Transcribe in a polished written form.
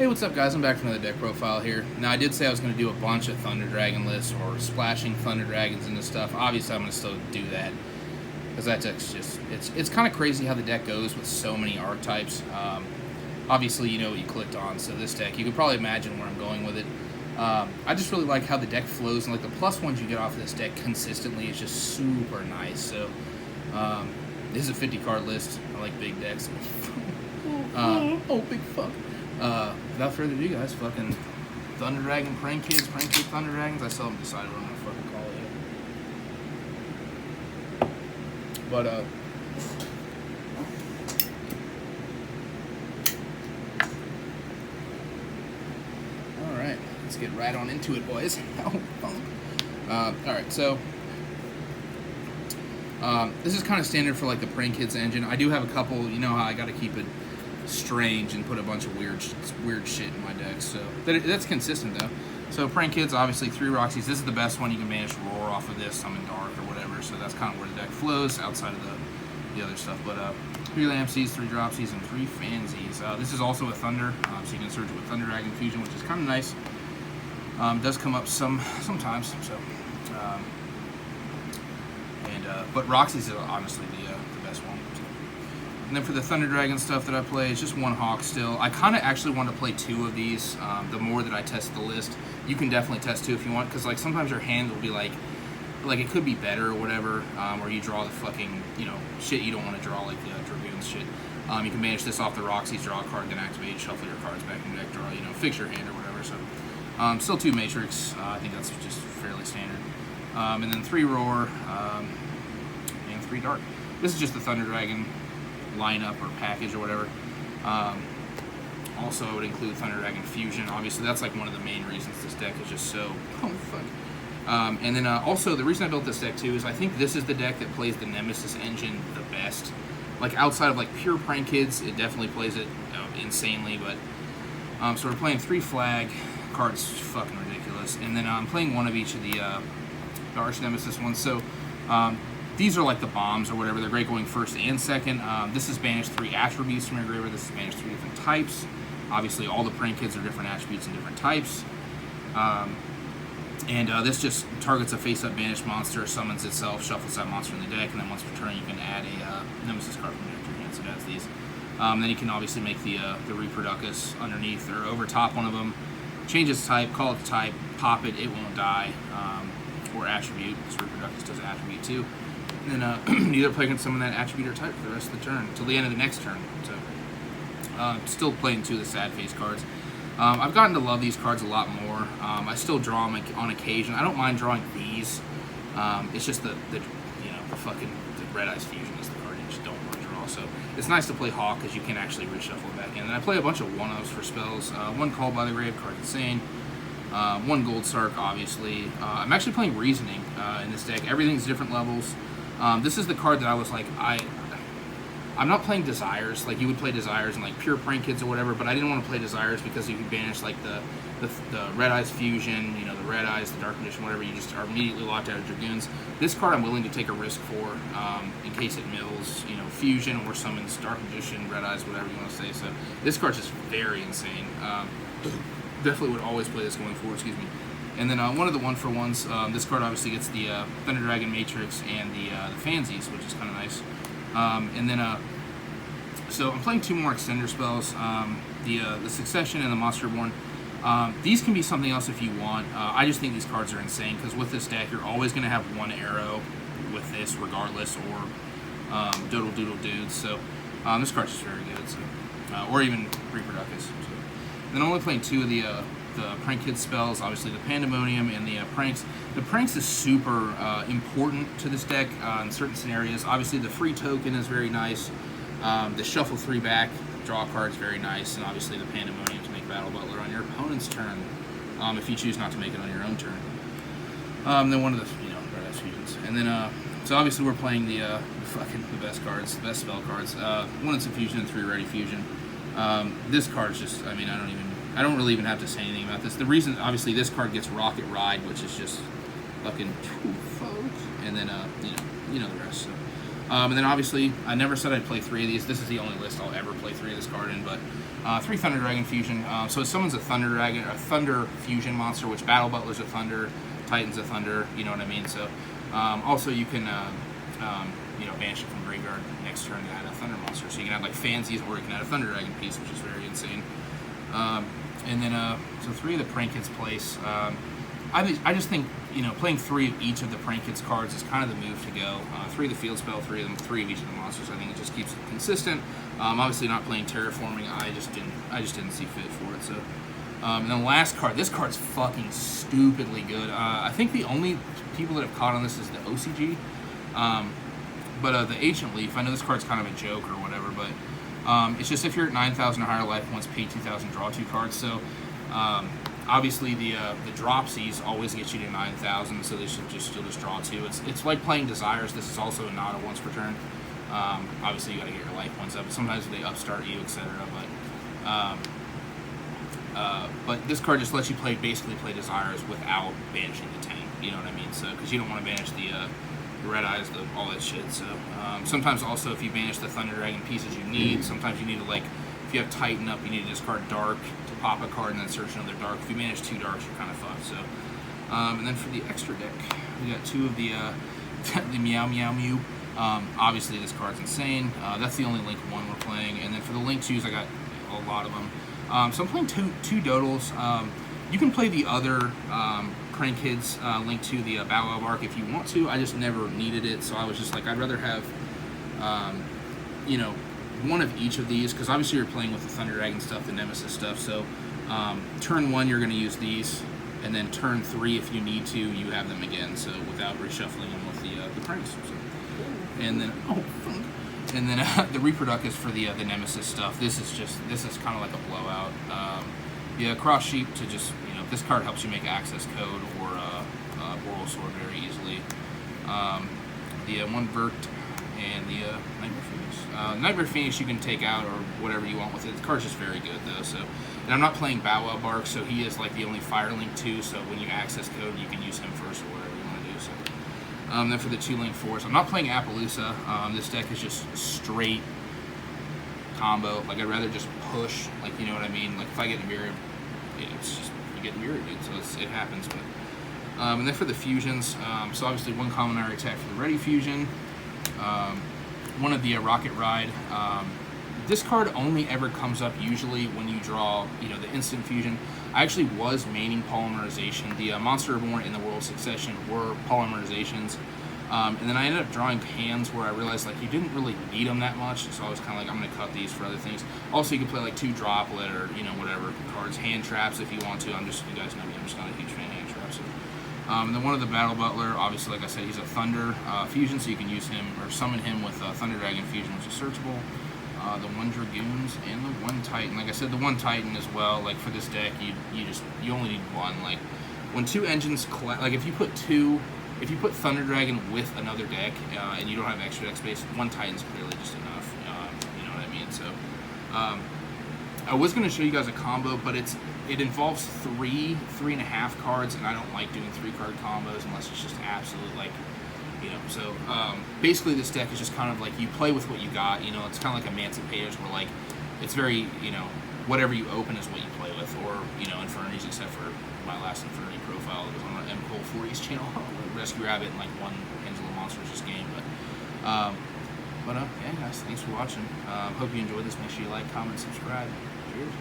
Hey, what's up, guys? I'm back from another deck profile here. Now, I did say I was going to do a bunch of Thunder Dragon lists or splashing Thunder Dragons into stuff. Obviously, I'm going to still do that because that deck's just it's kind of crazy how the deck goes with so many archetypes. Obviously, you know what you clicked on, so this deck, you can probably imagine where I'm going with it. I just really like how the deck flows, and like the plus ones you get off of this deck consistently is just super nice. So this is a 50 card list. I like big decks. Oh, big fuck. Without further ado, guys, fucking Thunder Dragon Prank Kids, Prank Kid Thunder Dragons. I still haven't decided what I'm gonna fucking call it. But all right, let's get right on into it, boys. All right, so this is kind of standard for like the Prank Kids engine. I do have a couple. You know how I got to keep it strange and put a bunch of weird shit in my deck, so that's consistent though. So Prank Kids, obviously 3 Roxys. This is the best one. You can manage Roar off of this, Summon Dark or whatever, so that's kind of where the deck flows outside of the other stuff. But 3 Lampsies, 3 Dropsies, and 3 Fansies. This is also a Thunder, so you can search it with Thunder Dragon Fusion, which is kind of nice. Does come up sometimes, so but Roxy's is honestly the best one. And then for the Thunder Dragon stuff that I play, it's just 1 Hawk still. I kind of actually want to play 2 of these. The more that I test the list, you can definitely test 2 if you want, because like sometimes your hand will be like it could be better or whatever, or you draw the fucking, you know, shit you don't want to draw, like the Dragoons shit. You can manage this off the Roxy's, draw a card, then activate, shuffle your cards back in the deck, draw, you know, fix your hand or whatever. So still 2 Matrix. I think that's just fairly standard. And then 3 Roar, and 3 Dark. This is just the Thunder Dragon lineup or package or whatever. Also, I would include Thunder Dragon Fusion. Obviously, that's like one of the main reasons this deck is just so fuck. And then also, the reason I built this deck too is I think this is the deck that plays the Nemesis engine the best. Like outside of like pure Prank Kids, it definitely plays it insanely. But so we're playing 3 flag cards, fucking ridiculous. And then I'm playing 1 of each of the Arch Nemesis ones. So these are like the bombs or whatever. They're great going first and second. This is banished 3 attributes from your graveyard. This is banished 3 different types. Obviously, all the Prank Kids are different attributes and different types. This just targets a face-up banished monster, summons itself, shuffles that monster in the deck, and then once per turn, you can add a Nemesis card from your deck to your hand. So that's these. Then you can obviously make the Reproducus underneath or over top one of them. Change its type, call it type, pop it, it won't die. Or attribute, because Reproducus does attribute too. And then either player can summon that attribute or type for the rest of the turn until the end of the next turn. So still playing 2 of the sad face cards. I've gotten to love these cards a lot more. I still draw them on occasion. I don't mind drawing these. It's just the Red Eyes Fusion is the card you just don't want to draw. So it's nice to play Hawk because you can actually reshuffle it back in. And I play a bunch of 1-ofs for spells. 1 Called by the Grave, card insane. 1 Gold Sark, obviously. I'm actually playing Reasoning in this deck. Everything's different levels. This is the card that I was like, I'm not playing Desires. Like, you would play Desires and like pure Prank Kids or whatever, but I didn't want to play Desires because you could banish like the Red Eyes Fusion, you know, the Red Eyes, the Dark Condition, whatever. You just are immediately locked out of Dragoons. This card I'm willing to take a risk for in case it mills, you know, Fusion or summons Dark Condition, Red Eyes, whatever you want to say. So this card's just very insane. Definitely would always play this going forward, excuse me. And then one of the 1-for-1s, this card obviously gets the Thunder Dragon Matrix and the Fansies, which is kind of nice. And then, so I'm playing 2 more extender spells, the Succession and the Monster Reborn. These can be something else if you want. I just think these cards are insane, because with this deck, you're always going to have 1 arrow with this regardless, or Doodle Doodle Dudes. So this card's just very good, so, or even Reproducus. So. And then I'm only playing 2 of the Prank Kids spells, obviously the Pandemonium and the Pranks. The Pranks is super important to this deck in certain scenarios. Obviously the free token is very nice. The Shuffle 3 back, draw card is very nice. And obviously the Pandemonium to make Battle Butler on your opponent's turn, if you choose not to make it on your own turn. Then one of the, Red Eyes Fusions. And then, so obviously we're playing the best cards, the best spell cards. 1 Instant Fusion and 3 Ready Fusion. This card's just, I don't really even have to say anything about this. The reason, obviously, this card gets Rocket Ride, which is just fucking folks, and then you know the rest. So And then obviously, I never said I'd play 3 of these. This is the only list I'll ever play 3 of this card in, but 3 Thunder Dragon Fusion. So if someone's a Thunder Dragon, a Thunder Fusion monster, which Battle Butler's a Thunder, Titan's a Thunder, you know what I mean? So also you can banish it from graveyard next turn to add a Thunder monster. So you can add like Fansies, or you can add a Thunder Dragon piece, which is very insane. And then so 3 of the Prankits place. I just think, playing 3 of each of the Prankits cards is kind of the move to go. 3 of the field spell, 3 of each of the monsters. I think it just keeps it consistent. Obviously not playing Terraforming, I just didn't see fit for it. So, and then the last card, this card's fucking stupidly good. I think the only people that have caught on this is the OCG. But the Ancient Leaf, I know this card's kind of a joke or whatever, but it's just if you're at 9,000 or higher life points, pay 2,000, draw 2 cards. So obviously the dropsies always get you to 9,000, so you'll just draw 2. It's like playing Desires. This is also not a once per turn. Obviously you got to get your life points up. Sometimes they upstart you, etc. But this card just lets you basically play Desires without banishing the 10. You know what I mean? So because you don't want to banish the Red Eyes, all that shit. So sometimes also if you banish the Thunder Dragon pieces you need, sometimes you need to if you have Titan up, you need to discard Dark to pop a card and then search another Dark. If you banish 2 Darks, you're kind of fucked. So and then for the extra deck, we got 2 of the the Meow Meow Mew. Obviously this card's insane. That's the only Link 1 we're playing. And then for the Link 2s, I got a lot of them. So I'm playing two Dodals. You can play the other Prank Kids Link to the Bow Wow Bark if you want to. I just never needed it, so I was just like, I'd rather have, one of each of these, because obviously you're playing with the Thunder Dragon stuff, the Nemesis stuff. So turn 1 you're going to use these, and then turn 3 if you need to, you have them again. So without reshuffling them with the pranks. So. And then the Reproductus for the Nemesis stuff. This is kind of like a blowout. Cross Sheep to just, this card helps you make access code or Boral Sword very easily. The 1 Vert and the Nightmare Phoenix. Nightmare Phoenix you can take out or whatever you want with it. The card's just very good though. So, and I'm not playing Bow Wow Bark, so he is like the only Fire Link too. So when you access code, you can use him first or whatever you want to do. So. Then for the 2 Link 4s, I'm not playing Appaloosa. This deck is just straight combo. Like I'd rather just push. Like you know what I mean. Like if I get mirrored, it's just you get mirrored, dude. So it happens. But and then for the fusions, so obviously 1 common area attack for the Ready Fusion. 1 of the Rocket Ride. This card only ever comes up usually when you draw, the instant fusion. I actually was maining Polymerization. The Monster Reborn in the World Succession were Polymerizations. And then I ended up drawing hands where I realized you didn't really need them that much, so I was kind of I'm going to cut these for other things. Also, you can play 2 Droplet or whatever cards, Hand Traps if you want to. You guys know me, I'm just not a huge fan of Hand Traps. So. And then 1 of the Battle Butler, obviously, like I said, he's a Thunder Fusion, so you can use him or summon him with Thunder Dragon Fusion, which is searchable. The 1 Dragoons and the 1 Titan. Like I said, the 1 Titan as well. Like for this deck, you only need 1. Like when 2 engines if you put Thunder Dragon with another deck and you don't have extra deck space, 1 Titan's clearly just enough. You know what I mean? So I was going to show you guys a combo, but it involves 3.5 cards, and I don't like doing 3-card combos unless it's just absolute So basically, this deck is just kind of you play with what you got. It's kind of like Emancipators, where it's very whatever you open is what you play with, or Infernities, except for my last Infernity profile that was on the Cole 40s channel. Rescue Rabbit and 1 Angela Monsters this game, yeah, guys, thanks for watching. Hope you enjoyed this. Make sure you like, comment, subscribe. Cheers.